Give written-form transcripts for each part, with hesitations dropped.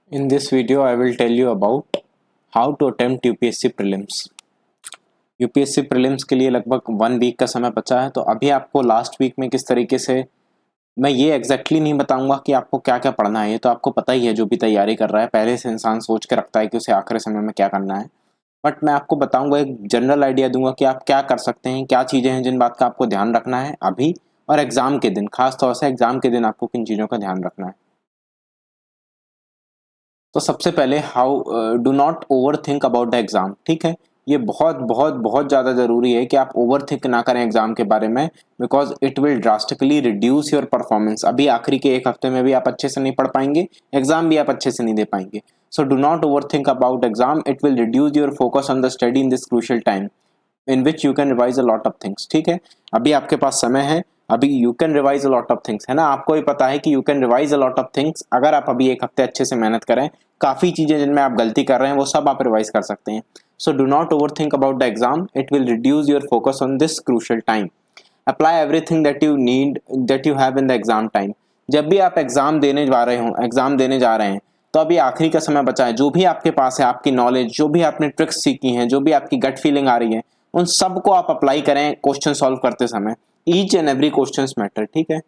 In this video, I will tell you about how to attempt UPSC prelims. UPSC prelims के लिए लगभग 1 week का समय बचा है, तो अभी आपको लास्ट वीक में किस तरीके से, मैं ये एग्जैक्टली नहीं बताऊंगा कि आपको क्या क्या पढ़ना है, ये तो आपको पता ही है। जो भी तैयारी कर रहा है पहले से इंसान सोच के रखता है कि उसे आखिरी समय में क्या करना है। बट मैं आपको बताऊंगा, एक जनरल आइडिया दूंगा कि आप क्या कर सकते हैं, क्या चीज़ें हैं जिन बात का आपको ध्यान रखना है अभी और एग्जाम के दिन, खास तौर से एग्जाम के दिन आपको किन चीज़ों का ध्यान रखना है। तो सबसे पहले how do not over think about the exam. ठीक है, ये बहुत बहुत बहुत ज़्यादा ज़रूरी है कि आप ओवर थिंक ना करें एग्जाम के बारे में, because it will drastically reduce your performance. अभी आखिरी के एक हफ्ते में भी आप अच्छे से नहीं पढ़ पाएंगे, एग्जाम भी आप अच्छे से नहीं दे पाएंगे। So do not over think about exam, it will reduce your focus on the study in this crucial time in which you can revise a lot of things. ठीक है, अभी आपके पास समय है, अभी you can revise a lot of things, है ना। आपको भी पता है कि you can revise a lot of things. अगर आप अभी एक हफ्ते अच्छे से मेहनत करें, काफ़ी चीज़ें जिनमें आप गलती कर रहे हैं वो सब आप रिवाइज कर सकते हैं। So do not over think about the exam, it will reduce your focus on this crucial time. Apply everything that you need, that you have in the exam time. जब भी आप एग्जाम देने जा रहे हो, एग्जाम देने जा रहे हैं, तो अभी आखिरी का समय बचा है। जो भी आपके पास है, आपकी नॉलेज, जो भी आपने ट्रिक्स सीखी हैं, जो भी आपकी गट फीलिंग आ रही है, उन सबको आप अप्लाई करें क्वेश्चन सॉल्व करते समय। Each and every question matter. ठीक है,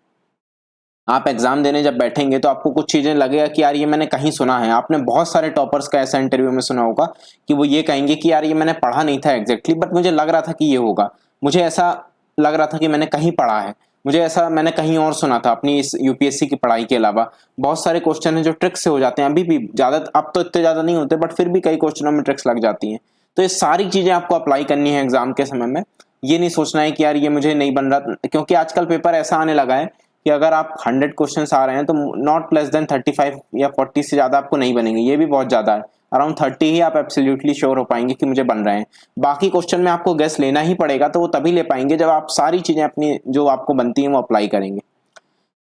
आप एग्जाम देने जब बैठेंगे तो आपको कुछ चीजें लगेगा कि यार ये मैंने कहीं सुना है। आपने बहुत सारे टॉपर्स का ऐसा इंटरव्यू में सुना होगा कि वो ये कहेंगे कि यार ये मैंने पढ़ा नहीं था एग्जैक्टली, बट मुझे लग रहा था कि ये होगा, मुझे ऐसा लग रहा था कि मैंने कहीं पढ़ा है, मुझे ऐसा मैंने कहीं और सुना था। अपनी इस यूपीएससी की पढ़ाई के अलावा बहुत सारे क्वेश्चन हैं जो ट्रिक से हो जाते हैं। अभी भी ज्यादा, अब तो इतने ज्यादा नहीं होते, बट फिर भी कई क्वेश्चनों में ट्रिक्स लग जाती हैं। तो ये सारी चीजें आपको अप्लाई करनी है एग्जाम के समय में। ये नहीं सोचना है कि यार ये मुझे नहीं बन रहा, क्योंकि आजकल पेपर ऐसा आने लगा है कि अगर आप 100 क्वेश्चन आ रहे हैं तो नॉट लेस देन 35 या 40 से ज्यादा आपको नहीं बनेंगे। ये भी बहुत ज्यादा है, अराउंड 30 ही आप एब्सोल्युटली श्योर हो पाएंगे कि मुझे बन रहे हैं। बाकी क्वेश्चन में आपको गेस लेना ही पड़ेगा, तो वो तभी ले पाएंगे जब आप सारी चीजें अपनी जो आपको बनती हैं वो अप्लाई करेंगे।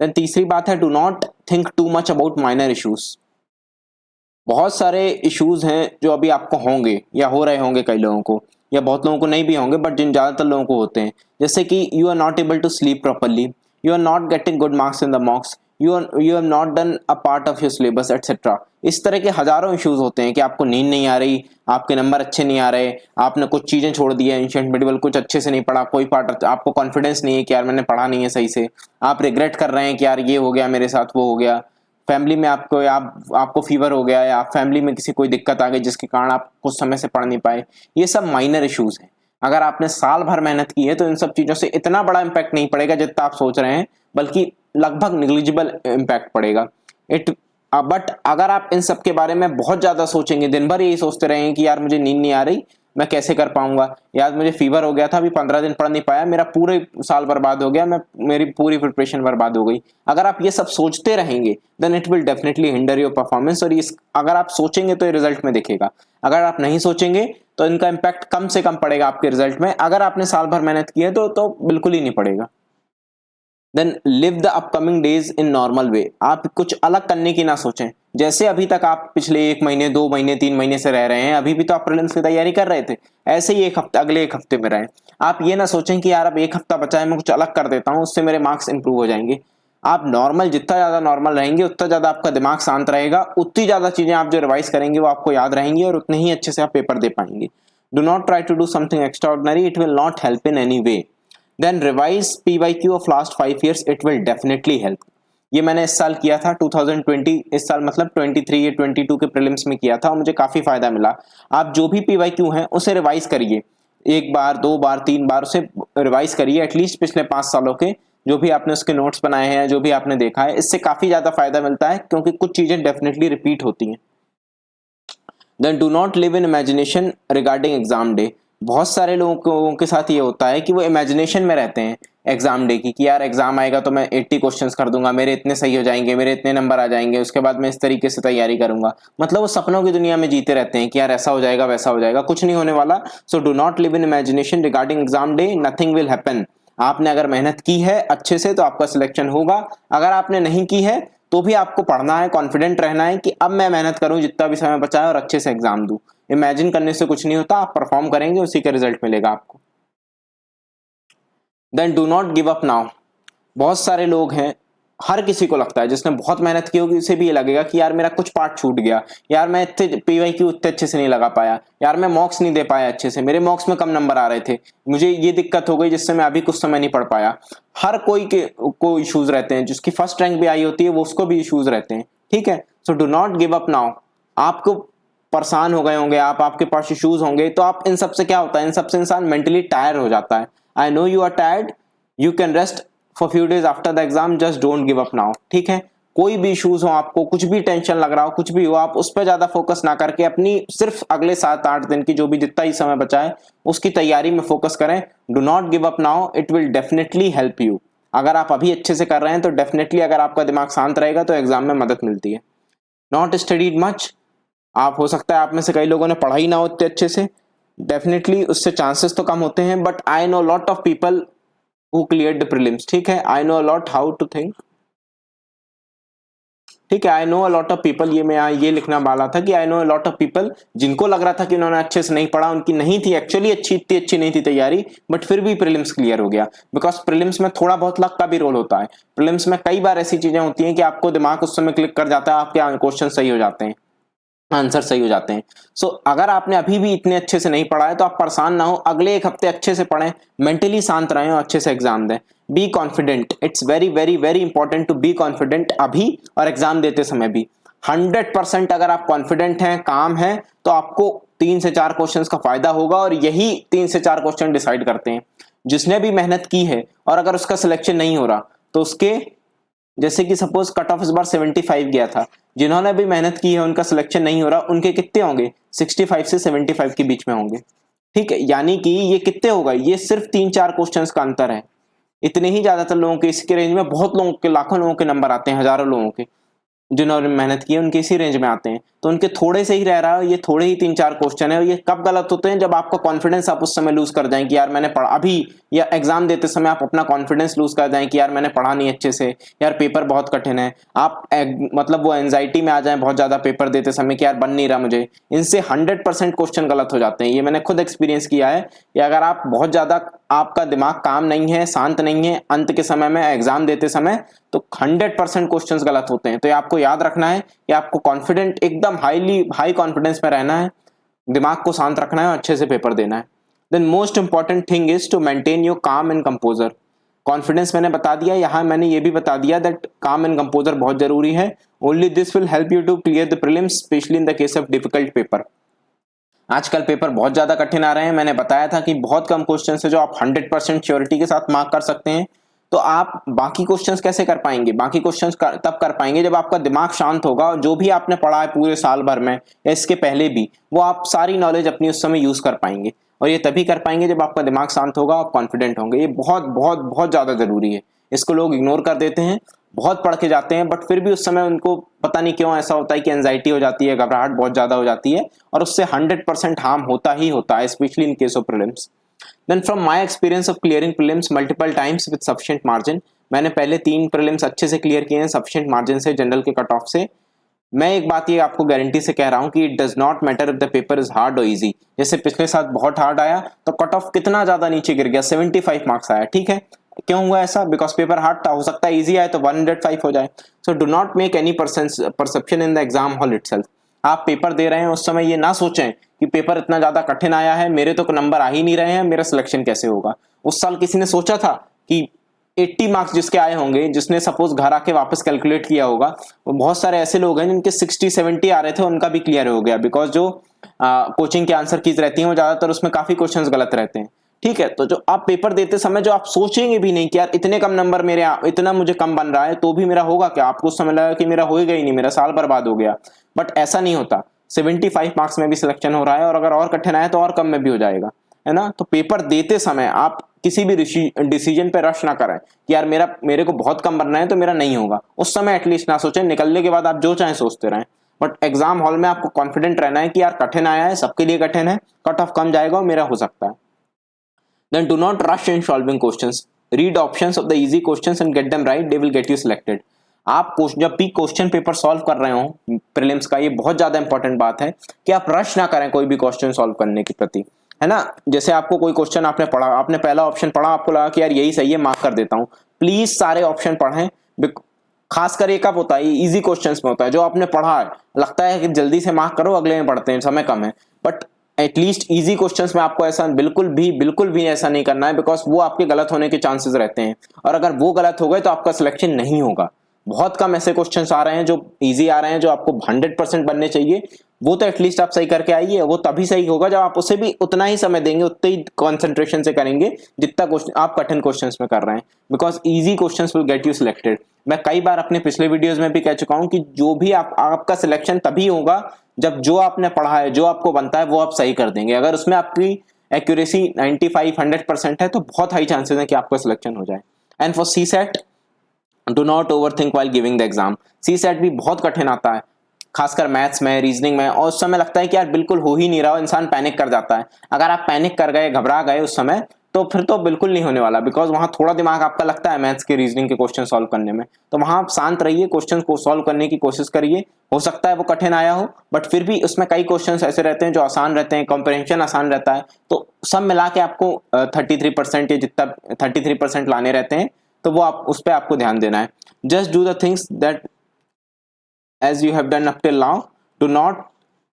देन तीसरी बात है, do not think too much about minor issues. बहुत सारे इश्यूज हैं जो अभी आपको होंगे या हो रहे होंगे कई लोगों को, या बहुत लोगों को नहीं भी होंगे, बट जिन ज्यादातर लोगों को होते हैं। जैसे कि you are not able to sleep properly, you are not getting good marks in the mocks, you have not done a part of your syllabus etcetera. इस तरह के हजारों इश्यूज होते हैं कि आपको नींद नहीं आ रही, आपके नंबर अच्छे नहीं आ रहे, आपने कुछ चीजें छोड़ दी है, एंशिएंट मेडिवल कुछ अच्छे से नहीं पढ़ा, कोई पार्ट आपको कॉन्फिडेंस नहीं है कि यार मैंने पढ़ा नहीं है सही से, आप रिग्रेट कर रहे हैं कि यार ये हो गया मेरे साथ, वो हो गया। फैमिली में आपको फीवर हो गया, या फैमिली में किसी कोई दिक्कत आ गई जिसके कारण आप कुछ समय से पढ़ नहीं पाए। ये सब माइनर इश्यूज हैं। अगर आपने साल भर मेहनत की है तो इन सब चीजों से इतना बड़ा इंपैक्ट नहीं पड़ेगा जितना आप सोच रहे हैं, बल्कि लगभग निग्लिजिबल इंपैक्ट पड़ेगा। इट बट अगर आप इन सब के बारे में बहुत ज्यादा सोचेंगे, दिन भर यही सोचते रहेंगे कि यार मुझे नींद नहीं आ रही, मैं कैसे कर पाऊंगा, यार मुझे फीवर हो गया था, अभी 15 दिन पढ़ नहीं पाया, मेरा पूरे साल बर्बाद हो गया, मैं मेरी पूरी प्रिपरेशन बर्बाद हो गई। अगर आप ये सब सोचते रहेंगे then it will definitely hinder your performance. और इस अगर आप सोचेंगे तो ये रिजल्ट में दिखेगा, अगर आप नहीं सोचेंगे तो इनका इंपैक्ट कम से कम पड़ेगा आपके रिजल्ट में। अगर आपने साल भर मेहनत की है तो बिल्कुल ही नहीं पड़ेगा। Then live the upcoming days in normal way. आप कुछ अलग करने की ना सोचें। जैसे अभी तक आप पिछले 1 महीने, 2 महीने, 3 महीने से रह रहे हैं, अभी भी तो आप प्रीलिम्स की तैयारी कर रहे थे, ऐसे ही एक हफ्ते, अगले एक हफ्ते में रहें। आप ये ना सोचें कि यार अब एक हफ्ता बचा है, मैं कुछ अलग कर देता हूं, उससे मेरे मार्क्स इंप्रूव हो जाएंगे। आप नॉर्मल, जितना ज्यादा नॉर्मल रहेंगे उतना ज्यादा आपका दिमाग शांत रहेगा, उतनी ज्यादा चीजें आप जो रिवाइज करेंगे वो आपको याद रहेंगी, और उतने ही अच्छे से आप पेपर दे पाएंगे। Do not try to do something extraordinary, it will not help in any way. Then revise PYQ of last 5 years, it will definitely help. ये मैंने इस साल किया था 2020, इस साल मतलब 23 या 22 के प्रीलिम्स में किया था, और मुझे काफी फायदा मिला। आप जो भी PYQ हैं उसे रिवाइज करिए, 1 बार, 2 बार, 3 बार उसे रिवाइज करिए, एटलीस्ट पिछले 5 सालों के जो भी आपने उसके नोट्स बनाए हैं, जो भी आपने देखा है, इससे काफी ज्यादा फायदा मिलता है, क्योंकि कुछ चीजें डेफिनेटली रिपीट होती हैं। Then do not live in imagination regarding exam day. बहुत सारे लोगों के साथ ये होता है कि वो इमेजिनेशन में रहते हैं एग्जाम डे की, कि यार एग्जाम आएगा तो मैं 80 क्वेश्चंस कर दूंगा, मेरे इतने सही हो जाएंगे, मेरे इतने नंबर आ जाएंगे, उसके बाद मैं इस तरीके से तैयारी करूंगा। मतलब वो सपनों की दुनिया में जीते रहते हैं कि यार ऐसा हो जाएगा, वैसा हो जाएगा, कुछ नहीं होने वाला। So do not live in imagination regarding exam day, nothing will happen. आपने अगर मेहनत की है अच्छे से तो आपका सिलेक्शन होगा। अगर आपने नहीं की है तो भी आपको पढ़ना है, कॉन्फिडेंट रहना है कि अब मैं मेहनत करूं जितना भी समय बचा है और अच्छे से एग्जाम दूं। इमेजिन करने से कुछ नहीं होता, आप परफॉर्म करेंगे, उसी का रिजल्ट मिलेगा आपको। Then do not give up now. बहुत सारे लोग हैं हर किसी को लगता है, जिसने बहुत मेहनत की होगी उसे भी ये लगेगा कि यार मेरा कुछ पार्ट छूट गया, यार मैं इतने पीवाईक्यू उतने अच्छे से नहीं लगा पाया, यार मैं मॉक्स नहीं दे पाया अच्छे से, मेरे मॉक्स में कम नंबर आ रहे थे, मुझे ये दिक्कत हो गई जिससे मैं अभी कुछ समय नहीं पढ़ पाया। हर कोई के को इश्यूज रहते हैं, जिसकी फर्स्ट रैंक भी आई होती है वो उसको भी इश्यूज रहते हैं, ठीक है। So do not give up now. आपको परेशान हो गए होंगे आप, आपके पास इश्यूज होंगे, तो आप इन सब से क्या होता है, इन सब से इंसान मेंटली टायर हो जाता है। I know you are tired, you can rest for few days after the exam, just don't give up now, ठीक है। कोई भी इश्यूज हो, आपको कुछ भी टेंशन लग रहा हो, कुछ भी हो, आप उस पर ज्यादा फोकस ना करके अपनी सिर्फ अगले 7-8 दिन की जो भी जितना ही समय बचा है उसकी तैयारी में फोकस करें। Do not give up now, it will definitely help you. अगर आप अभी अच्छे से कर रहे हैं तो डेफिनेटली अगर आपका दिमाग शांत रहेगा तो एग्जाम में मदद मिलती है। नॉट स्टडीड मच, आप हो सकता है आप में से कई लोगों ने पढ़ाई ना होते अच्छे से, डेफिनेटली उससे चांसेस तो कम होते हैं, but I know lot of people who cleared the prelims, ठीक है। I know lot how to think, ठीक है। I know a lot of people, ये मैं ये लिखना वाला था कि I know a lot of people जिनको लग रहा था कि उन्होंने अच्छे से नहीं पढ़ा, उनकी नहीं थी एक्चुअली इतनी अच्छी नहीं थी तैयारी, बट फिर भी प्रीलिम्स क्लियर हो गया। बिकॉज प्रीलिम्स में थोड़ा बहुत लक का भी रोल होता है। प्रीलिम्स में कई बार ऐसी चीजें होती हैं कि आपको दिमाग उस समय क्लिक कर जाता है, आपके क्वेश्चन सही हो जाते हैं, आंसर सही हो जाते हैं। सो अगर आपने अभी भी इतने अच्छे से नहीं पढ़ा है तो आप परेशान ना हो, अगले एक हफ्ते अच्छे से पढ़ें, मेंटली शांत रहें और अच्छे से एग्जाम दें। Be confident, it's very very very important to be confident अभी और एग्जाम देते समय भी। 100% अगर आप कॉन्फिडेंट हैं, काम है, तो आपको 3 से 4 क्वेश्चन का फायदा होगा, और यही 3 से 4 क्वेश्चन डिसाइड करते हैं। जिसने भी मेहनत की है और अगर उसका सिलेक्शन नहीं हो रहा तो उसके, जैसे कि सपोज कट ऑफ इस बार 75 गया था, जिन्होंने भी मेहनत की है उनका सिलेक्शन नहीं हो रहा, उनके कितने होंगे, 65 से 75 के बीच में होंगे, ठीक है। यानी कि ये कितने होगा, ये सिर्फ 3-4 क्वेश्चंस का अंतर है। इतने ही ज्यादातर लोगों के इसके रेंज में, बहुत लोगों के, लाखों लोगों के नंबर आते हैं, हजारों लोगों के जिन्होंने मेहनत की है उनके इसी रेंज में आते हैं, तो उनके थोड़े से ही रह रहा है, ये थोड़े ही 3-4 क्वेश्चन है। और ये कब गलत होते हैं, जब आपका कॉन्फिडेंस आप उस समय लूज कर जाएं कि यार मैंने पढ़ा अभी, या एग्जाम देते समय आप अपना कॉन्फिडेंस लूज कर जाएं कि यार मैंने पढ़ा नहीं अच्छे से, यार पेपर बहुत कठिन है, आप मतलब वो एंजाइटी में आ जाए बहुत ज्यादा पेपर देते समय कि यार बन नहीं रहा मुझे। इनसे 100% क्वेश्चन गलत हो जाते हैं, ये मैंने खुद एक्सपीरियंस किया है कि अगर आप बहुत ज्यादा, आपका दिमाग काम नहीं है, शांत नहीं है अंत के समय में एग्जाम देते समय, तो 100% क्वेश्चंस गलत होते हैं। तो ये आपको याद रखना है कि आपको कॉन्फिडेंट, एकदम हाई कॉन्फिडेंस में रहना है, दिमाग को शांत रखना है और अच्छे से पेपर देना है। Then most important thing is to maintain your calm and composure. Confidence मैंने बता दिया, यहां मैंने ये भी बता दिया दैट काम एंड कंपोजर बहुत जरूरी है। Only this will help you to clear the prelims, specially in the case of difficult paper. आजकल पेपर बहुत ज्यादा कठिन आ रहे हैं, मैंने बताया था कि बहुत कम क्वेश्चन है जो आप 100% श्योरिटी के साथ मार्क कर सकते हैं। तो आप बाकी क्वेश्चंस कैसे कर पाएंगे, बाकी क्वेश्चंस तब कर पाएंगे जब आपका दिमाग शांत होगा, और जो भी आपने पढ़ा है पूरे साल भर में या इसके पहले भी, वो आप सारी नॉलेज अपनी उस समय यूज कर पाएंगे। और ये तभी कर पाएंगे जब आपका दिमाग शांत होगा, आप कॉन्फिडेंट होंगे। ये बहुत बहुत बहुत ज्यादा जरूरी है, इसको लोग इग्नोर कर देते हैं, बहुत पढ़ के जाते हैं, बट फिर भी उस समय उनको पता नहीं क्यों ऐसा होता है कि एंजाइटी हो जाती है, घबराहट बहुत ज्यादा हो जाती है, और उससे 100% हार्म होता ही होता है, specially in case of prelims. Then from my experience of clearing prelims multiple times with sufficient margin, मैंने पहले 3 प्रीलिम्स अच्छे से क्लियर किए हैं सफिशिएंट मार्जिन से, जनरल के कट ऑफ से। मैं एक बात ये आपको गारंटी से कह रहा हूं कि it does not matter if the paper is hard और इजी। जैसे पिछले साल बहुत हार्ड आया तो कट ऑफ कितना ज्यादा नीचे गिर गया, 75 मार्क्स आया, ठीक है। क्यों हुआ ऐसा, बिकॉज पेपर हार्ड था, हो सकता है इजी आए तो 105 हो जाए। So do not make any perception in the exam hall itself. आप पेपर दे रहे हैं उस समय ये ना सोचें कि पेपर इतना ज्यादा कठिन आया है, मेरे तो नंबर आ ही नहीं रहे हैं, मेरा सिलेक्शन कैसे होगा। उस साल किसी ने सोचा था कि 80 मार्क्स जिसके आए होंगे, जिसने सपोज घर आके वापस कैलकुलेट किया होगा, वो बहुत सारे ऐसे लोग हैं जिनके 60-70 आ रहे थे, उनका भी क्लियर हो गया, बिकॉज जो कोचिंग के आंसर कीज रहती हैं वो ज्यादातर उसमें काफी क्वेश्चंस गलत रहते हैं, ठीक है। तो जो आप पेपर देते समय जो आप सोचेंगे भी नहीं कि यार इतने कम नंबर मेरे, इतना मुझे कम बन रहा है तो भी मेरा होगा क्या, आपको उस समय लगा कि मेरा होएगा ही नहीं, मेरा साल बर्बाद हो गया, बट ऐसा नहीं होता। 75 मार्क्स में भी सिलेक्शन हो रहा है, और अगर और कठिन आए तो और कम में भी हो जाएगा, है ना। तो पेपर देते समय आप किसी भी डिसीजन पे रश ना करें कि यार मेरे को बहुत कम बनना है तो मेरा नहीं होगा, उस समय एटलीस्ट ना सोचें, निकलने के बाद आप जो चाहें सोचते रहें। बट एग्जाम हॉल में आपको कॉन्फिडेंट रहना है कि यार कठिन आया है, सबके लिए कठिन है, कट ऑफ कम जाएगा और मेरा हो सकता है। Then do not rush in solving questions. Read options of the easy questions and get them right. They will get you selected. आप जब भी क्वेश्चन पेपर सॉल्व कर रहे हो प्रीलिम्स का, ये बहुत ज्यादा इंपॉर्टेंट बात है कि आप रश ना करें कोई भी क्वेश्चन सॉल्व करने के प्रति, है ना। जैसे आपको कोई क्वेश्चन आपने पढ़ा, आपने पहला ऑप्शन पढ़ा, आपको लगा कि यार यही सही है, मार्क कर देता हूं, प्लीज सारे ऑप्शन पढ़ें, खासकर ये कब होता है, ये इजी क्वेश्चंस में होता है, जो आपने पढ़ा है, लगता है कि जल्दी से मार्क करो, अगले में पढ़ते हैं, समय कम है, बट एटलीस्ट इजी क्वेश्चंस में आपको ऐसा बिल्कुल भी ऐसा नहीं करना है, बिकॉज वो आपके गलत होने के चांसेस रहते हैं, और अगर वो गलत हो गए तो आपका सिलेक्शन नहीं होगा। बहुत कम ऐसे क्वेश्चंस आ रहे हैं जो इजी आ रहे हैं, जो आपको 100% बनने चाहिए, वो तो एटलीस्ट आप सही करके आइए। वो तभी सही होगा जब आप उसे भी उतना ही समय देंगे, उतने ही कंसंट्रेशन से करेंगे जितना क्वेश्चन आप कठिन क्वेश्चंस में कर रहे हैं, because easy questions will get you selected. मैं कई बार अपने पिछले वीडियोस में भी कह चुका हूं कि जो भी आपका सिलेक्शन तभी होगा जब जो आपने पढ़ा है, जो आपको बनता है, वो आप सही कर देंगे। अगर उसमें आपकी एक्यूरेसी 95-100% है तो बहुत हाई चांसेस है कि आपका सिलेक्शन हो जाए। And for CSAT, do not overthink while giving the exam. CSAT भी बहुत कठिन आता है, खासकर मैथ्स में, रीजनिंग में, और उस समय लगता है कि यार बिल्कुल हो ही नहीं रहा, इंसान पैनिक कर जाता है। अगर आप पैनिक कर गए, घबरा गए उस समय, तो फिर तो बिल्कुल नहीं होने वाला, बिकॉज वहां थोड़ा दिमाग आपका लगता है मैथ्स के, रीजनिंग के क्वेश्चन सॉल्व करने में। तो वहां आप शांत रहिए, क्वेश्चन को सॉल्व करने की कोशिश करिए। हो सकता है वो कठिन आया हो, बट फिर भी उसमें कई क्वेश्चन ऐसे रहते हैं जो आसान रहते हैं, कॉम्प्रिहेंशन आसान रहता है। तो सब मिला के आपको 33% या जितना 33% लाने रहते हैं, तो वो आप उस पर आपको ध्यान देना है। Just do the things that as you have done up till now, do not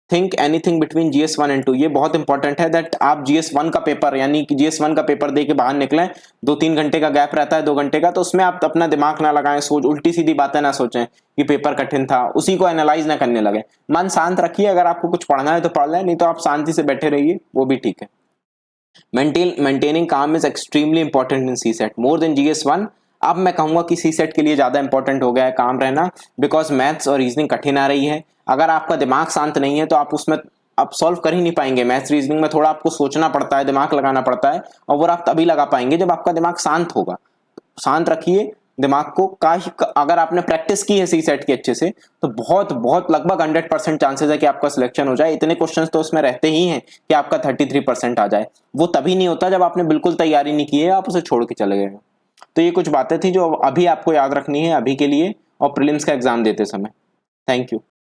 think anything between GS1 and 2। ये बहुत इंपॉर्टेंट है दैट आप GS1 का पेपर, यानी कि GS1 का पेपर दे के बाहर निकलें, 2-3 घंटे का गैप रहता है, 2 घंटे का, तो उसमें आप अपना दिमाग ना लगाएं, उल्टी सीधी बातें ना सोचें कि पेपर कठिन था, उसी को एनालाइज ना करने लगे। मन शांत रखिए, अगर आपको कुछ पढ़ना है तो पढ़ लें, नहीं तो आप शांति से बैठे रहिए, वो भी ठीक है। Maintaining calm is extremely important in CSAT more than GS1। अब मैं कहूंगा कि सी सेट के लिए ज्यादा इंपॉर्टेंट हो गया है काम रहना, बिकॉज मैथ्स और रीजनिंग कठिन आ रही है। अगर आपका दिमाग शांत नहीं है तो आप उसमें आप सॉल्व कर ही नहीं पाएंगे। मैथ्स रीजनिंग में थोड़ा आपको सोचना पड़ता है, दिमाग लगाना पड़ता है, और वो आप तभी लगा पाएंगे जब आपका दिमाग शांत होगा। शांत रखिए दिमाग को। अगर आपने प्रैक्टिस की है सी सेट की अच्छे से, तो बहुत बहुत लगभग 100% चांसेस है कि आपका सिलेक्शन हो जाए। इतने क्वेश्चंस तो उसमें रहते ही हैं कि आपका 33% आ जाए। वो तभी नहीं होता जब आपने बिल्कुल तैयारी नहीं की है, आप उसे छोड़ के चले गए। तो ये कुछ बातें थी जो अभी आपको याद रखनी है अभी के लिए, और प्रीलिम्स का एग्जाम देते समय। Thank you.